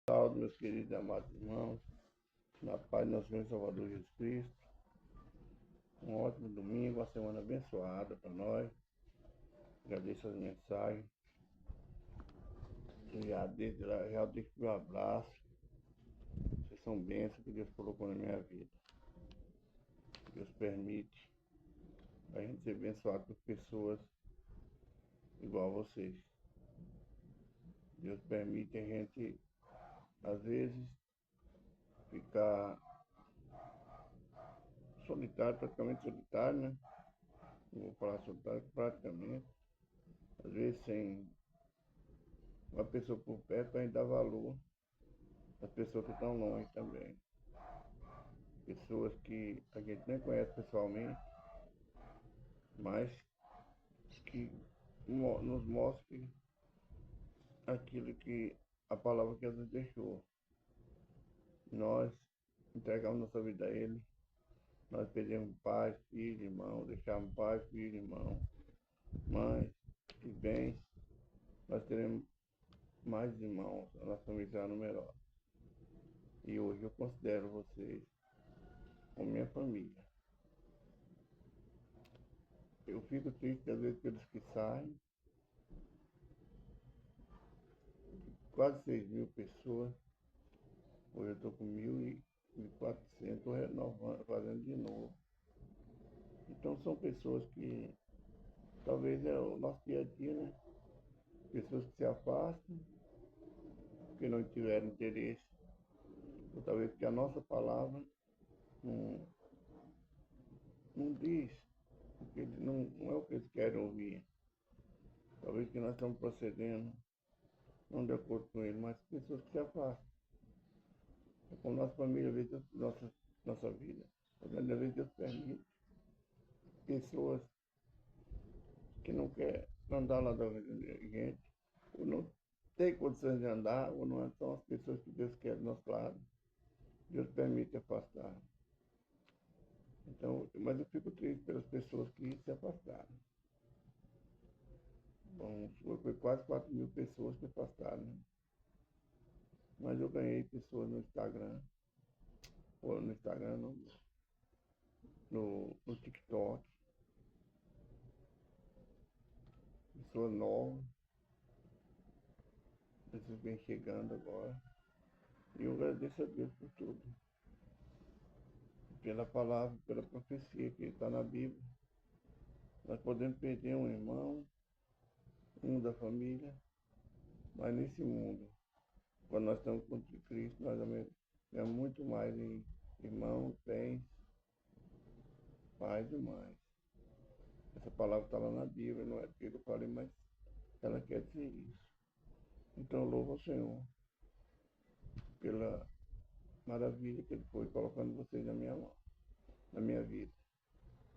Salve, meus queridos e amados irmãos, na paz do nosso Senhor e Salvador Jesus Cristo. Um ótimo domingo, uma semana abençoada para nós. Agradeço as mensagens. Já deixo meu abraço. Vocês são bênçãos que Deus colocou na minha vida. Deus permite a gente ser abençoado por pessoas igual a vocês. Deus permite a gente, às vezes, ficar solitário, praticamente solitário, né? Não vou falar solitário, praticamente. Às vezes sem uma pessoa por perto para a gente dar valor às pessoas que estão longe também. Pessoas que a gente nem conhece pessoalmente, mas que nos mostram aquilo que a palavra que Jesus deixou. Nós entregamos nossa vida a Ele, nós pedimos paz, filho, irmão, deixamos paz, filho, irmão, mãe e bens, nós teremos mais irmãos, a nossa família será numerosa. E hoje eu considero vocês como minha família. Eu fico triste às vezes pelos que saem, quase 6.000 pessoas, hoje eu estou com 1.400, estou renovando, fazendo de novo. Então são pessoas que talvez é o nosso dia a dia, né? Pessoas que se afastam, porque não tiveram interesse, ou talvez porque a nossa palavra não, não diz, porque não é o que eles querem ouvir. Talvez que nós estamos procedendo não de acordo com ele, mas pessoas que se afastam. É como nossa família, às vezes, nossa vida. Às vezes Deus permite pessoas que não querem andar lá da gente, ou não tem condições de andar, ou não são as pessoas que Deus quer do nosso lado. Deus permite afastar. Então, mas eu fico triste pelas pessoas que se afastaram. Bom, foi quase 4.000 pessoas que afastaram, né? Mas eu ganhei pessoas no Instagram, ou no Instagram, no TikTok, pessoas novas, pessoas vêm chegando agora. E eu agradeço a Deus por tudo, pela palavra, pela profecia que está na Bíblia. Nós podemos perder um irmão, um da família, mas nesse mundo, quando nós estamos com Cristo, nós ganhamos muito mais em irmãos, bens, paz e mais. Essa palavra está lá na Bíblia, não é porque eu falei, mas ela quer dizer isso. Então eu louvo ao Senhor pela maravilha que Ele foi colocando vocês na minha mão, na minha vida.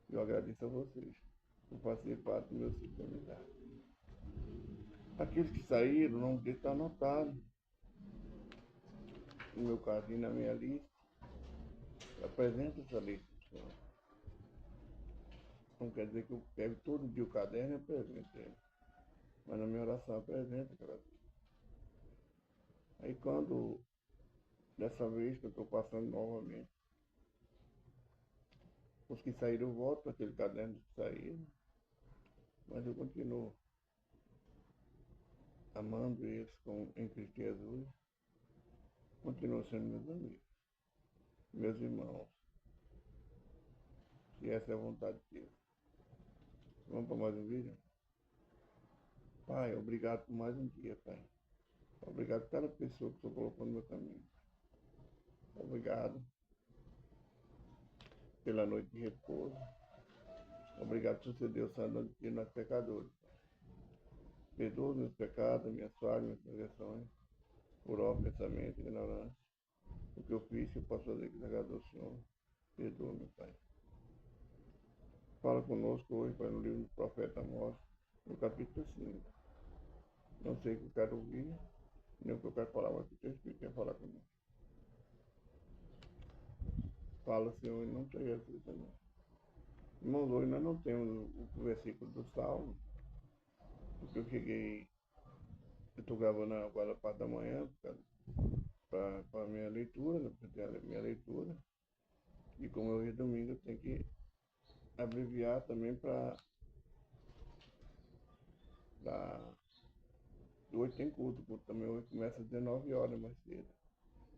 Eu agradeço a vocês por fazer parte do meu ciclo de amizade. Aqueles que saíram, o nome dele está anotado no meu caderno, na minha lista. Apresenta essa lista, Senhor. Não quer dizer que eu pego todo dia o caderno e apresento ele. Mas na minha oração apresenta aquela lista. Aí quando, dessa vez que eu estou passando novamente, os que saíram eu volto para aquele caderno que saíram, mas eu continuo amando eles em Cristo Jesus, continuam sendo meus amigos, meus irmãos, se essa é a vontade de Deus. Vamos para mais um vídeo? Pai, obrigado por mais um dia, Pai. Obrigado por cada pessoa que o Senhor colocou no meu caminho. Obrigado pela noite de repouso. Obrigado por ser Deus santo de nós pecadores. Perdoa os meus pecados, minhas falhas, minhas transgressões, por obra, pensamento, ignorância. O que eu fiz, eu posso fazer que desagradou o Senhor. Perdoa, meu Pai. Fala conosco hoje, Pai, no livro do profeta Amós, no capítulo 5. Não sei o que eu quero ouvir, nem o que eu quero falar, mas o que o teu Espírito quer falar comigo. Fala, Senhor, em nome de Jesus, Senhor. Irmãos, hoje nós não temos o versículo do Salmo, porque eu estou gravando agora a parte da manhã, leitura, né, porque tem a minha leitura. E como hoje é domingo, eu tenho que abreviar também para. Hoje tem culto, o culto também hoje começa às 19 horas mais cedo.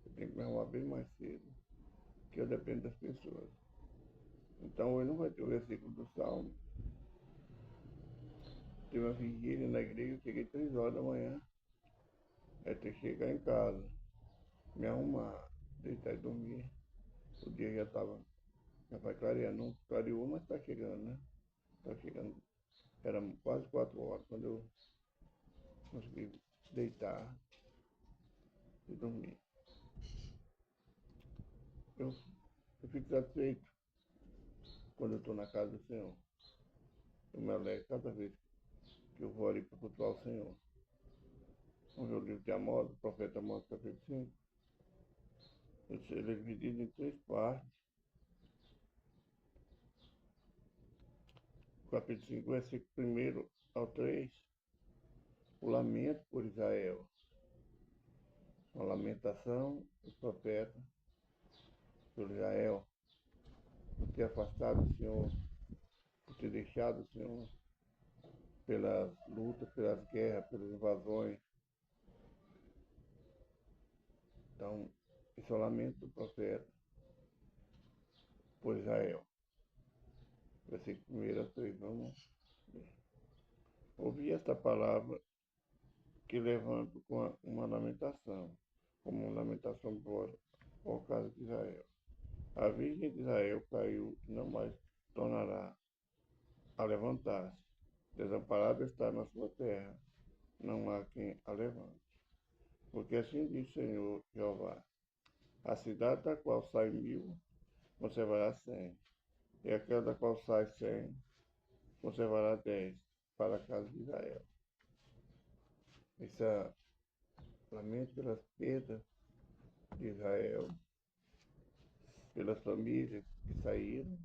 Eu tenho que me arrumar bem mais cedo, que eu dependo das pessoas. Então hoje não vai ter o versículo do Salmo. Teve uma vigília na igreja, eu cheguei 3 horas da manhã. Aí ter que chegar em casa, me arrumar, deitar e dormir. O dia já vai clareando, não clareou, mas tá chegando, né? Tá chegando. Era quase 4 horas quando eu consegui deitar e dormir. Eu, eu fico satisfeito quando eu estou na casa do Senhor. Eu me alegro cada vez que eu vou ali para cultuar o Senhor. Vamos ver o livro de Amós, o profeta Amós, capítulo 5. Ele é dividido em 3 partes. O capítulo 5, versículo 1 ao 3, o lamento por Israel. Uma lamentação dos profetas por Israel, por ter afastado o Senhor, por ter deixado o Senhor, pelas lutas, pelas guerras, pelas invasões. Então, esse é o lamento do profeta por Israel. Versículo 1 a 3, vamos ver. Ouvi esta palavra que levanto com uma lamentação, como uma lamentação por causa de Israel. A Virgem de Israel caiu e não mais tornará a levantar-se. Desamparada está na sua terra, não há quem a levante. Porque assim diz o Senhor Jeová: a cidade da qual sai 1000, conservará 100, e aquela da qual sai 100, conservará 10, para a casa de Israel. Esse é lamento pelas perdas de Israel, pelas famílias que saíram,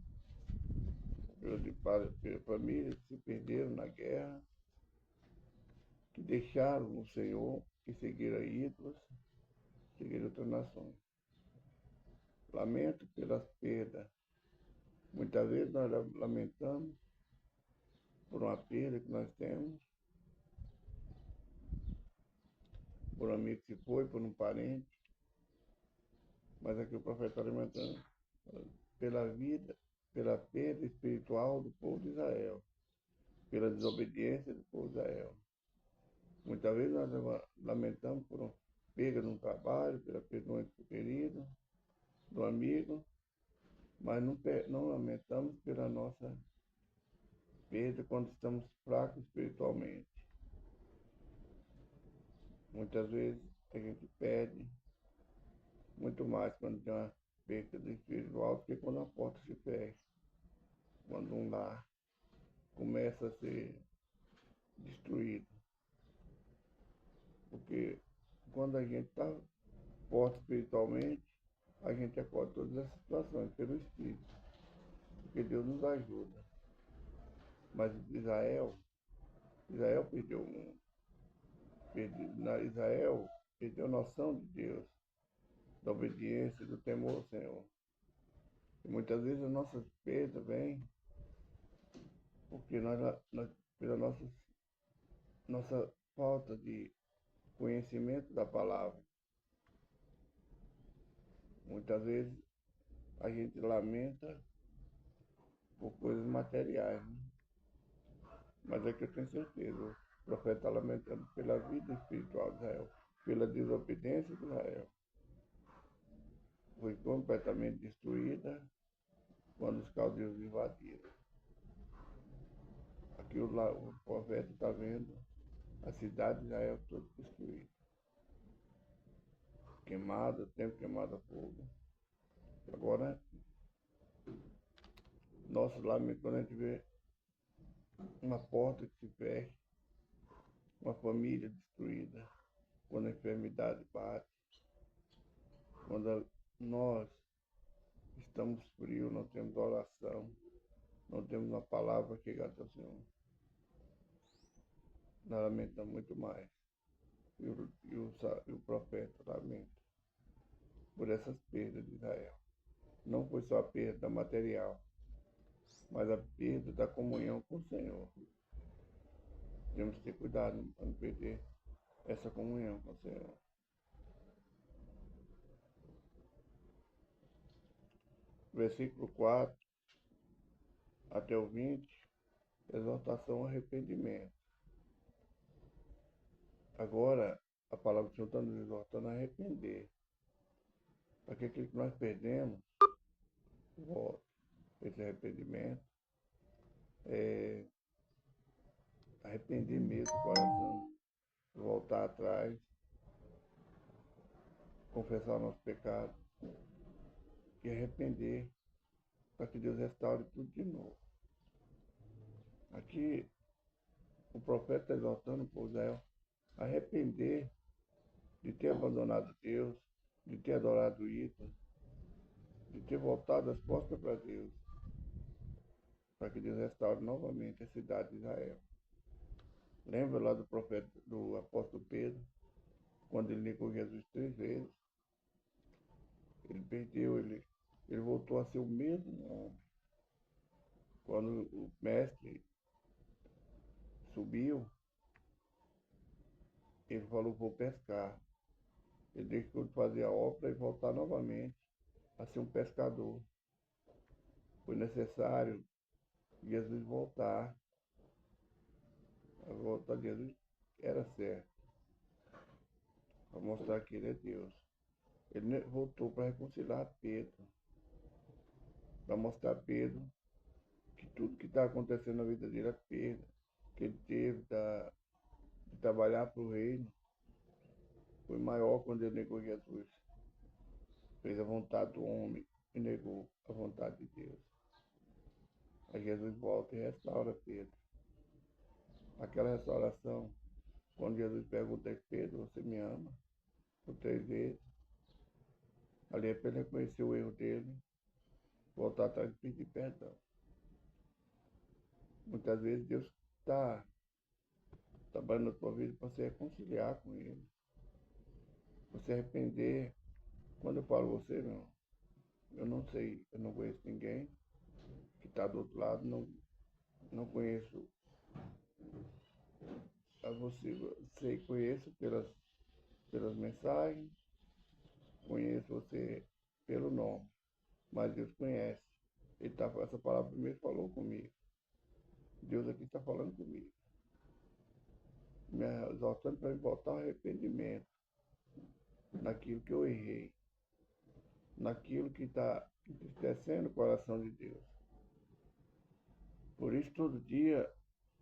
pelas famílias que se perderam na guerra, que deixaram o Senhor e seguiram ídolos, seguiram outras nações. Lamento pelas perdas. Muitas vezes nós lamentamos por uma perda que nós temos, por um amigo que se foi, por um parente, mas aqui o profeta está lamentando pela vida, pela perda espiritual do povo de Israel, pela desobediência do povo de Israel. Muitas vezes nós lamentamos por uma perda no trabalho, pela perda de um ente querido, do amigo, mas não lamentamos pela nossa perda quando estamos fracos espiritualmente. Muitas vezes a gente perde muito mais quando tem uma perda do espiritual do que quando a porta se fecha, quando um lar começa a ser destruído. Porque quando a gente está forte espiritualmente, a gente acorda todas essas situações pelo Espírito, porque Deus nos ajuda. Mas Israel perdeu noção de Deus, da obediência, do temor ao Senhor. E muitas vezes as nossas perdas vêm porque pela nossa falta de conhecimento da palavra. Muitas vezes a gente lamenta por coisas materiais, né? Mas é que eu tenho certeza, o profeta está lamentando pela vida espiritual de Israel, pela desobediência de Israel. Foi completamente destruída quando os caldeus invadiram. Aqui o profeta está vendo a cidade de Israel toda destruída, queimada, tempo queimada a fogo. Agora, nosso lamento quando a gente vê uma porta que se fecha, uma família destruída, quando a enfermidade bate, quando nós estamos frios, não temos oração, não temos uma palavra que chegar até o Senhor. Nós lamentamos muito mais. E o profeta lamenta por por essas perdas de Israel. Não foi só a perda material, mas a perda da comunhão com o Senhor. Temos que ter cuidado para não perder essa comunhão com o Senhor. Versículo 4 até o 20, exortação ao arrependimento. Agora, a palavra do Senhor está nos exortando a arrepender. Para que aquilo que nós perdemos, volte. Esse arrependimento é arrepender mesmo o coração, voltar atrás, confessar o nosso pecado e arrepender para que Deus restaure tudo de novo. Aqui, o profeta está exortando o povo de Israel a arrepender de ter abandonado Deus, de ter adorado ídolos, de ter voltado as costas para Deus, para que Deus restaure novamente a cidade de Israel. Lembra lá do profeta, do apóstolo Pedro, quando ele negou Jesus 3 vezes? Ele perdeu, ele voltou a ser o mesmo homem. Quando o mestre subiu, ele falou: vou pescar. Ele deixou de fazer a obra e voltar novamente a ser um pescador. Foi necessário Jesus voltar. A volta de Jesus era certa, para mostrar que ele é Deus. Ele voltou para reconciliar Pedro, para mostrar a Pedro que tudo que está acontecendo na vida dele é perda, que ele teve de trabalhar para o reino, foi maior quando ele negou Jesus. Fez a vontade do homem e negou a vontade de Deus. Aí Jesus volta e restaura Pedro. Aquela restauração, quando Jesus pergunta a Pedro: você me ama? Por 3 vezes. Ali é para ele reconhecer o erro dele, voltar atrás e pedir perdão. Muitas vezes Deus está trabalhando na tua vida para você reconciliar com Ele. Você arrepender. Quando eu falo você, não, eu não sei, eu não conheço ninguém que está do outro lado, não conheço a você. Sei, conheço pelas mensagens, conheço você pelo nome, mas Deus conhece. Essa palavra primeiro falou comigo. Deus aqui está falando comigo, me exaltando para me voltar ao arrependimento naquilo que eu errei, naquilo que está entristecendo o coração de Deus. Por isso, todo dia,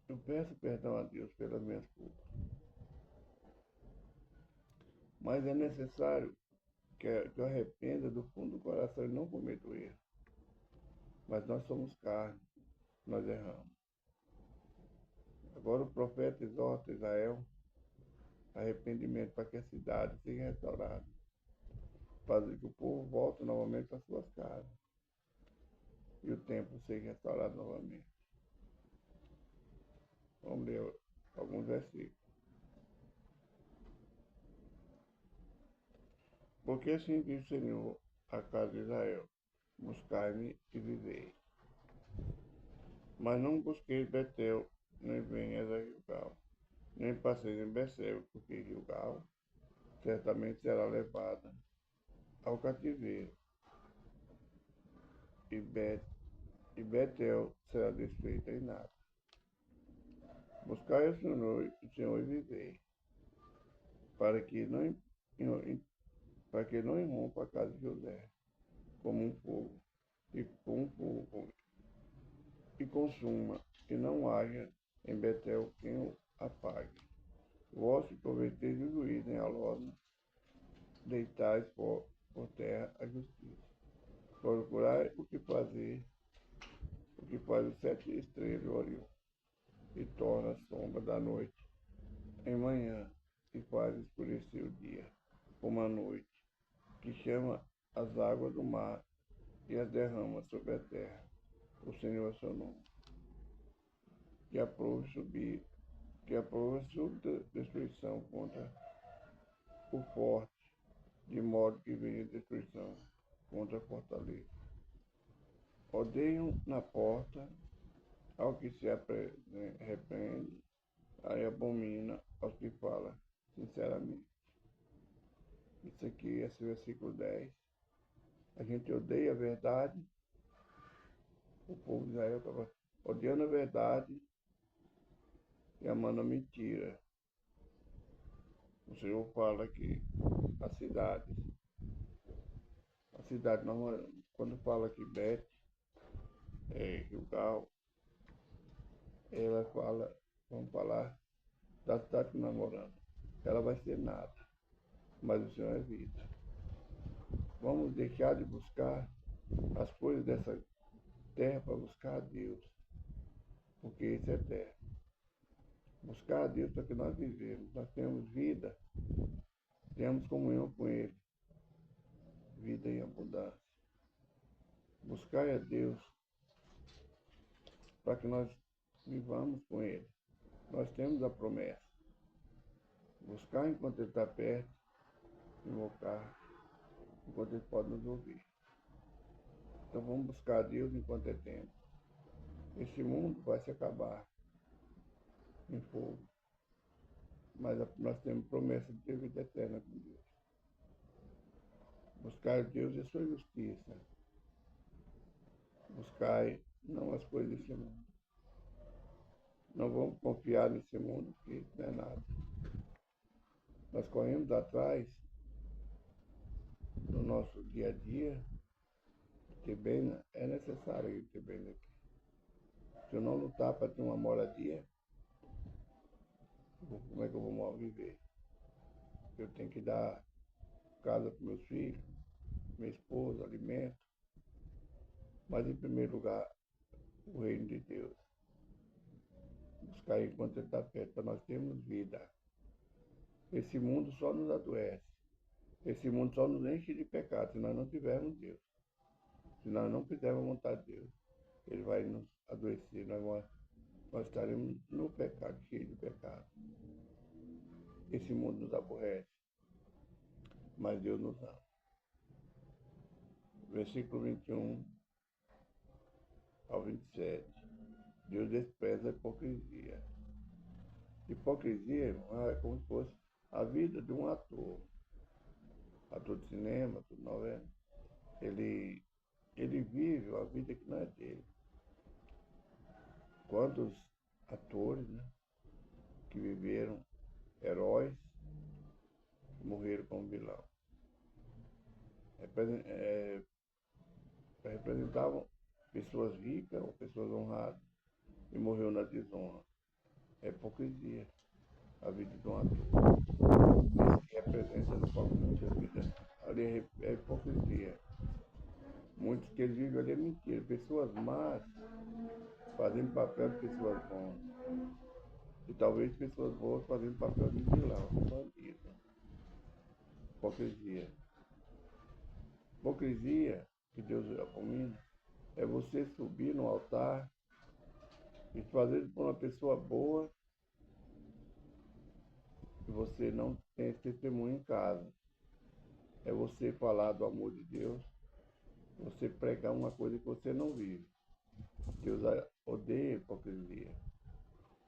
eu peço perdão a Deus pelas minhas culpas. Mas é necessário que eu arrependa do fundo do coração e não cometo erro. Mas nós somos carne, nós erramos. Agora o profeta exorta Israel arrependimento para que a cidade seja restaurada, fazer que o povo volte novamente para suas casas e o templo seja restaurado novamente. Vamos ler alguns versículos. Porque assim diz o Senhor à casa de Israel: buscai-me e vivei. Mas não busqueis Betel, nem venhas a Gilgal, nem passeis em Becel, porque Gilgal certamente será levada ao cativeiro, e Betel será desfeita em nada. Buscai o Senhor e vivei, para que não irrompa a casa de José, como um fogo, e consuma, e não haja em Betel quem o apague. Vós que cometeis o juízo em Alona, deitais por terra a justiça. Procurai o que faz os 7 estrelas de Orion, e torna a sombra da noite em manhã, e faz escurecer o dia, como a noite, que chama as águas do mar e as derrama sobre a terra. O Senhor é seu nome. Que aprove a sua destruição contra o forte, de modo que venha destruição contra a fortaleza. Odeiam na porta ao que se repreende, aí abomina aos que falam sinceramente. Isso aqui, esse versículo 10. A gente odeia a verdade, o povo de Israel estava odiando a verdade e amando a mentira. O Senhor fala que a cidade, quando fala que Beth, Gilgal, ela fala, vamos falar da cidade que nós moramos. Ela vai ser nada, mas o Senhor é vida. Vamos deixar de buscar as coisas dessa terra para buscar a Deus, porque isso é terra. Buscar a Deus para que nós vivemos, nós temos vida, temos comunhão com Ele, vida em abundância. Buscar a Deus para que nós vivamos com Ele. Nós temos a promessa. Buscar enquanto Ele está perto, invocar enquanto Ele pode nos ouvir. Então vamos buscar a Deus enquanto é tempo. Esse mundo vai se acabar em fogo, mas nós temos promessa de ter vida eterna com Deus. Buscar a Deus e a sua justiça. Buscar não as coisas desse mundo. Não vamos confiar nesse mundo, porque não é nada. Nós corremos atrás do nosso dia a dia, ter bem, é necessário ter bem aqui. Se eu não lutar para ter uma moradia, como é que eu vou viver? Eu tenho que dar casa para meus filhos, minha esposa, alimento. Mas, em primeiro lugar, o reino de Deus. Buscar enquanto Ele está perto, para nós termos vida. Esse mundo só nos adoece. Esse mundo só nos enche de pecado, se nós não tivermos Deus. Se nós não fizermos a vontade de Deus, Ele vai nos adoecer. Nós estaremos no pecado, cheio de pecado. Esse mundo nos aborrece, mas Deus nos ama. Versículo 21 ao 27. Deus despreza a hipocrisia. Hipocrisia, irmão, é como se fosse a vida de um ator de cinema, de novela. Ele vive uma vida que não é dele. Quantos atores, né, que viveram heróis, morreram como vilão. Representavam pessoas ricas ou pessoas honradas e morreu na desonra. É hipocrisia a vida de um ator. Isso que representa no palco muita vida. Ali é hipocrisia. Muitos que eles vivem ali é mentira. Pessoas más fazendo papel de pessoas boas. E talvez pessoas boas fazendo papel de vilão, bandido. Hipocrisia. Hipocrisia, que Deus abomina, é você subir no altar e fazer por uma pessoa boa e você não tem testemunho em casa. É você falar do amor de Deus, você pregar uma coisa que você não vive. Deus odeia a hipocrisia.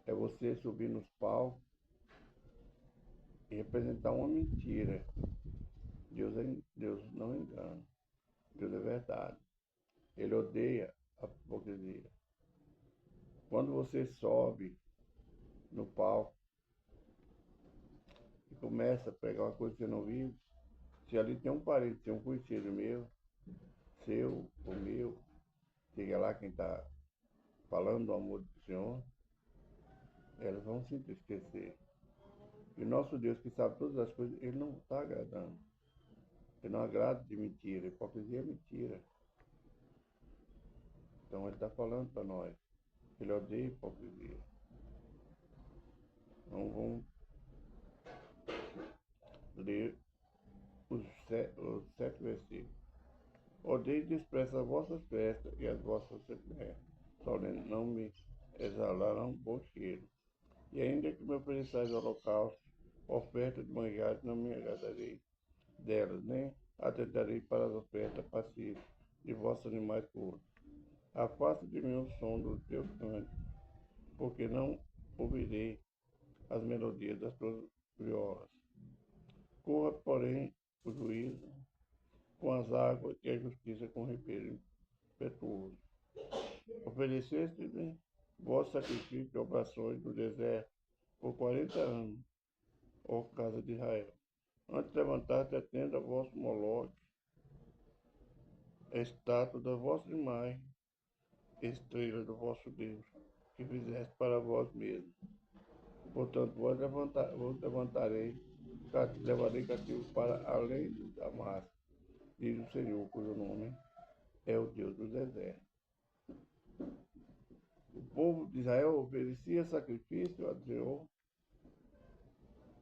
É você subir nos palcos e representar uma mentira. Deus não engana. Deus é verdade. Ele odeia a hipocrisia. Quando você sobe no palco e começa a pregar uma coisa que você não vive, se ali tem um parente, tem um conhecido meu, seu ou meu, chega lá quem está falando do amor do Senhor, elas vão se entristecer. E o nosso Deus, que sabe todas as coisas, Ele não está agradando. Ele não agrada de mentira. Hipocrisia é mentira. Então Ele está falando para nós. Ele odeia a hipocrisia. Então vamos ler os 7 versículos. Odeio e desprezo as vossas festas e as vossas solenes não me exalarão bom cheiro. E ainda que me ofereçais holocausto, oferta de manjares não me agradarei. delas, nem atentarei para as ofertas pacíficas de vossos animais puros. Afasta de mim o som dos teus cantos, porque não ouvirei as melodias das tuas violas. Corra, porém, o juízo com as águas e a justiça com ribeiro impetuoso. Ofereceste-me vosso sacrifício de oblações do deserto por 40 anos, ó casa de Israel. Antes levantaste a tenda vosso Moloque, a estátua da vossa imagem, estrela do vosso Deus, que fizeste para vós mesmos. Portanto, vos levantarei, levarei cativo para além do Damasco, diz o Senhor, cujo nome é o Deus do deserto. O povo de Israel oferecia sacrifício a Deus,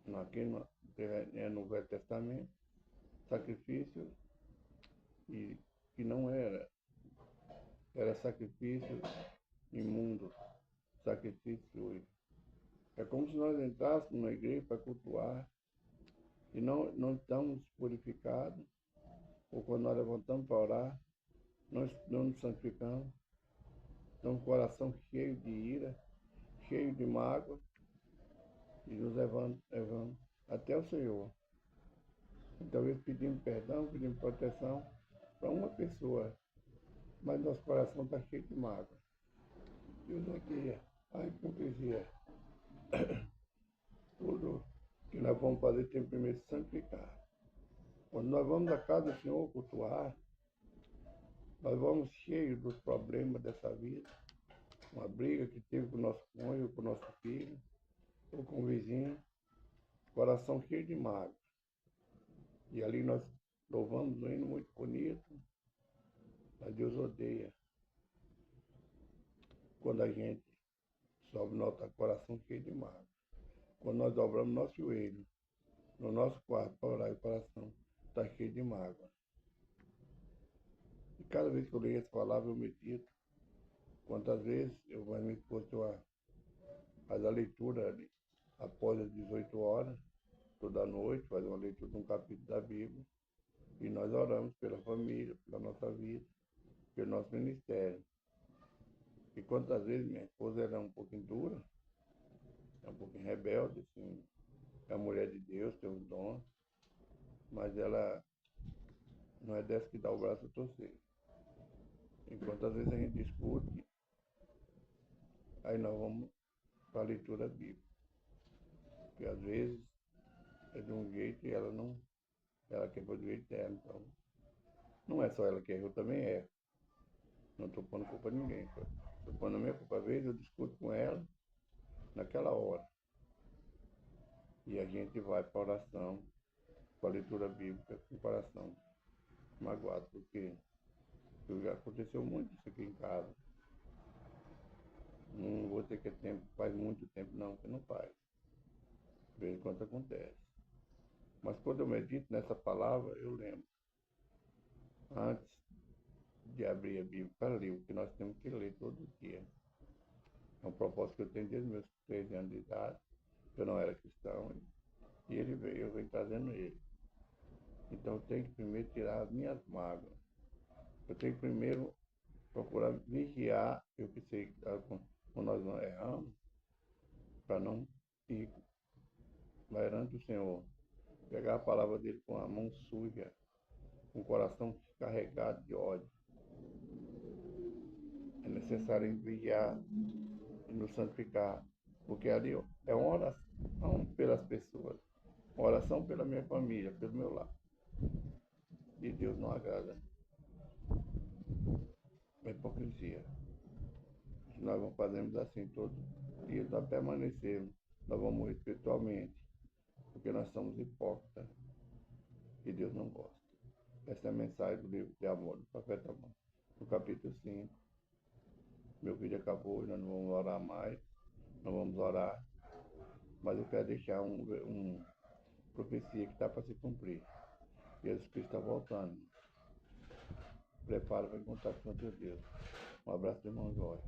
no Velho Testamento, sacrifício que não era sacrifício imundo, sacrifício sujo. É como se nós entrássemos na igreja para cultuar e não estamos purificados, ou quando nós levantamos para orar, nós não nos santificamos, estamos com o coração cheio de ira, cheio de mágoa, e nos levando até o Senhor. Então, talvez pedimos perdão, pedimos proteção para uma pessoa, mas nosso coração está cheio de mágoa. Deus aqui, a hipocrisia. Tudo que nós vamos fazer tem que primeiro santificar. Quando nós vamos à casa do Senhor cultuar, nós vamos cheios dos problemas dessa vida, uma briga que teve com o nosso cônjuge, com o nosso filho, ou com o vizinho, coração cheio de mágoa. E ali nós louvamos um hino muito bonito, mas Deus odeia quando a gente sobe nosso coração cheio de mágoa. Quando nós dobramos nosso joelho no nosso quarto para orar, o coração está cheio de mágoa. E cada vez que eu leio essa palavra, eu medito. Quantas vezes eu vou me expor faz a leitura ali, após as 18 horas, toda noite, faz uma leitura de um capítulo da Bíblia. E nós oramos pela família, pela nossa vida, pelo nosso ministério. E quantas vezes minha esposa era um pouquinho dura, é um pouquinho rebelde, assim, é a mulher de Deus, tem um dom, mas ela não é dessa que dá o braço a torcer. Enquanto às vezes a gente discute, aí nós vamos para a leitura bíblica. Porque às vezes é de um jeito e ela não, ela quer do jeito dela, então não é só ela que erra, eu também erro. Não estou pondo culpa de ninguém, estou pondo a minha culpa. Às vezes eu discuto com ela naquela hora. E a gente vai para a oração, para a leitura bíblica, com o coração magoado, porque já aconteceu muito isso aqui em casa. Não vou ter que tempo, faz muito tempo não, que não faz. De vez em quando acontece. Mas quando eu medito nessa palavra, eu lembro. Antes de abrir a Bíblia para ler, o que nós temos que ler todo dia. É um propósito que eu tenho desde meus 13 anos de idade. Eu não era cristão. E ele veio, eu venho trazendo ele. Então eu tenho que primeiro tirar as minhas mágoas. Eu tenho que primeiro procurar vigiar, eu que sei quando nós não erramos, para não ir perante o Senhor. Pegar a palavra dele com a mão suja, com o coração carregado de ódio. É necessário vigiar e nos santificar, porque ali é uma oração pelas pessoas, uma oração pela minha família, pelo meu lar. E Deus não agrada a hipocrisia. Se nós vamos fazermos assim todo dia, nós permanecemos, nós vamos morrer espiritualmente, porque nós somos hipócritas e Deus não gosta. Essa é a mensagem do livro de amor do profeta Amor, no capítulo 5. Meu vídeo acabou e nós não vamos orar mais, não vamos orar, mas eu quero deixar uma profecia que está para se cumprir. Jesus Cristo está voltando. Prepara para encontrar com Deus. Um abraço, irmão Jorge.